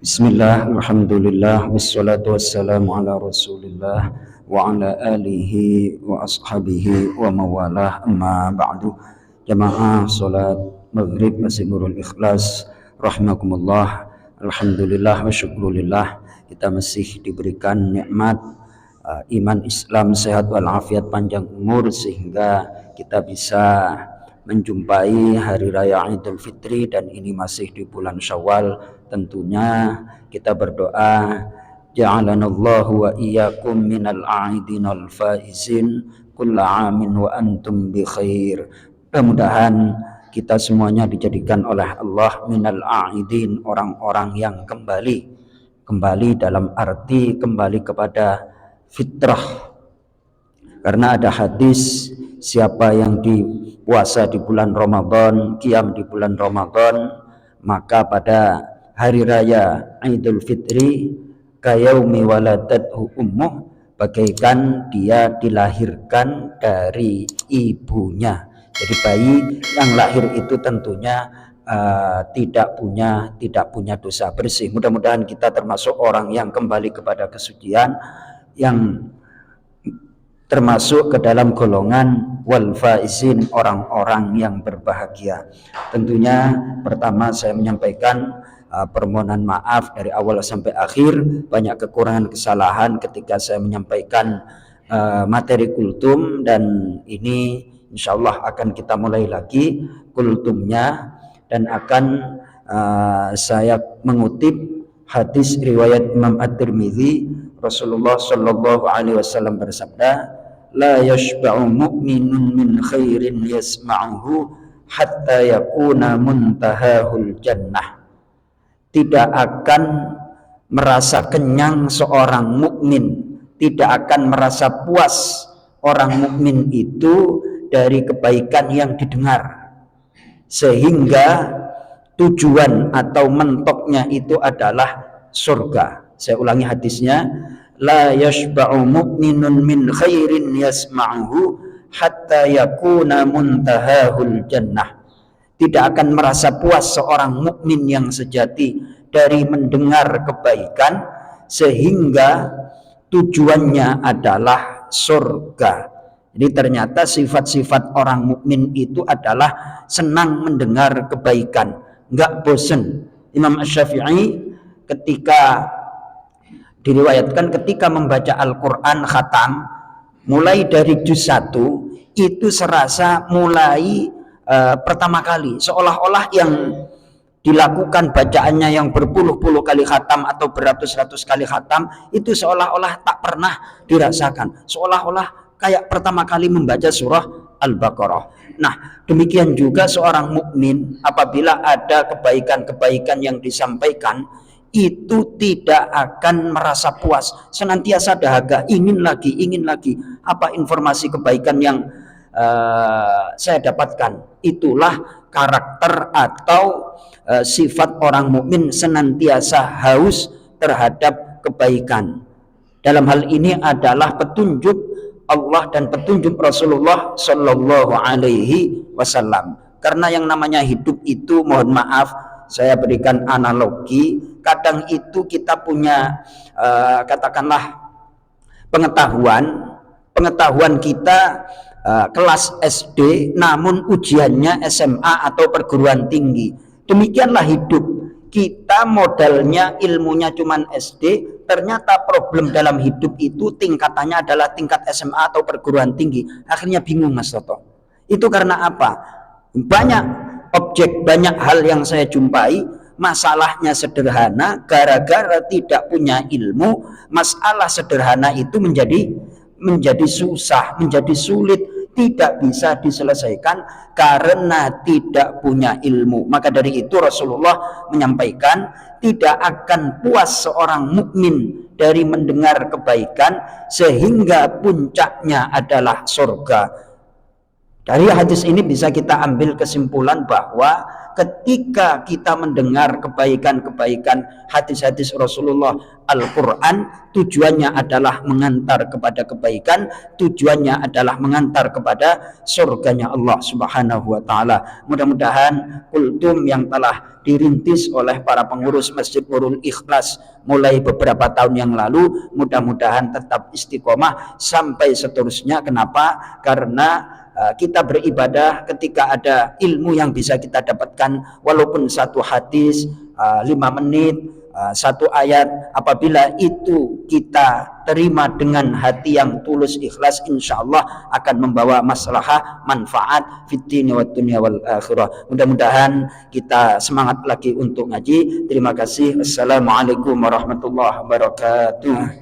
Bismillah, alhamdulillah, wassalatu wassalamu ala rasulillah wa ala alihi wa ashabihi wa mawalah, amma ba'du. Jamaah salat maghrib masih nurul ikhlas rahmakumullah. Alhamdulillah wa syukrulillah, kita masih diberikan nikmat iman, Islam, sehat walafiat, panjang umur, sehingga kita bisa menjumpai hari raya Idul Fitri, dan ini masih di bulan Syawal. Tentunya kita berdoa, ja'alanallahu wa iyyakum minal a'idinal faizin kulla amin wa antum bi khair. Mudah-mudahan kita semuanya dijadikan oleh Allah minal a'idin, orang-orang yang kembali dalam arti kembali kepada fitrah. Karena ada hadis, siapa yang puasa di bulan Ramadan, qiyam di bulan Ramadan, maka pada hari raya Idul Fitri kayaumi waladathu ummuh, bagaikan dia dilahirkan dari ibunya. Jadi bayi yang lahir itu tentunya tidak punya dosa bersih. Mudah-mudahan kita termasuk orang yang kembali kepada kesucian, yang termasuk ke dalam golongan wal faizin, orang-orang yang berbahagia. Tentunya pertama saya menyampaikan permohonan maaf dari awal sampai akhir, banyak kekurangan kesalahan ketika saya menyampaikan materi kultum, dan ini insyaallah akan kita mulai lagi kultumnya, dan akan saya mengutip hadis riwayat Imam At-Tirmidzi. Rasulullah Shallallahu Alaihi Wasallam bersabda, la yashba'u mu'minun min khairin yasma'uhu hatta yakuna muntahahul jannah. Tidak akan merasa kenyang seorang mukmin, tidak akan merasa puas orang mukmin itu dari kebaikan yang didengar, sehingga tujuan atau mentoknya itu adalah surga. Saya ulangi hadisnya, la yashba'u mu'minun min khairin yasma'uhu hatta yakuna muntahahul jannah. Tidak akan merasa puas seorang mukmin yang sejati dari mendengar kebaikan sehingga tujuannya adalah surga. Jadi ternyata sifat-sifat orang mukmin itu adalah senang mendengar kebaikan, enggak bosan. Imam Asy-Syafi'i diriwayatkan ketika membaca Al-Quran khatam, mulai dari juz 1 itu serasa mulai pertama kali, seolah-olah yang dilakukan bacaannya yang berpuluh-puluh kali khatam atau beratus-ratus kali khatam itu seolah-olah tak pernah dirasakan, seolah-olah kayak pertama kali membaca surah Al-Baqarah. Nah, demikian juga seorang mukmin apabila ada kebaikan-kebaikan yang disampaikan, itu tidak akan merasa puas, senantiasa dahaga, ingin lagi. Apa informasi kebaikan yang saya dapatkan? Itulah karakter atau sifat orang mukmin, senantiasa haus terhadap kebaikan. Dalam hal ini adalah petunjuk Allah dan petunjuk Rasulullah Shallallahu Alaihi Wasallam. Karena yang namanya hidup itu, mohon maaf, saya berikan analogi, kadang itu kita punya katakanlah pengetahuan kita kelas SD, namun ujiannya SMA atau perguruan tinggi. Demikianlah hidup kita, modalnya ilmunya cuman SD, ternyata problem dalam hidup itu tingkatannya adalah tingkat SMA atau perguruan tinggi. Akhirnya bingung, Mas Toto. Itu karena apa? Banyak objek, banyak hal yang saya jumpai, masalahnya sederhana, gara-gara tidak punya ilmu, masalah sederhana itu menjadi susah, menjadi sulit, tidak bisa diselesaikan karena tidak punya ilmu. Maka dari itu Rasulullah menyampaikan, tidak akan puas seorang mukmin dari mendengar kebaikan sehingga puncaknya adalah surga. Dari hadis ini bisa kita ambil kesimpulan bahwa ketika kita mendengar kebaikan-kebaikan hadis-hadis Rasulullah, Al-Quran, tujuannya adalah mengantar kepada kebaikan, tujuannya adalah mengantar kepada surganya Allah Subhanahu wa Ta'ala. Mudah-mudahan kultum yang telah dirintis oleh para pengurus Masjid Nurul Ikhlas mulai beberapa tahun yang lalu, mudah-mudahan tetap istiqomah sampai seterusnya. Kenapa? Karena kita beribadah ketika ada ilmu yang bisa kita dapatkan, walaupun satu hadis 5 menit, satu ayat, apabila itu kita terima dengan hati yang tulus ikhlas, insya Allah akan membawa maslahah manfaat fid dini wad dunya wal akhirah. Mudah-mudahan kita semangat lagi untuk ngaji. Terima kasih. Assalamualaikum warahmatullahi wabarakatuh.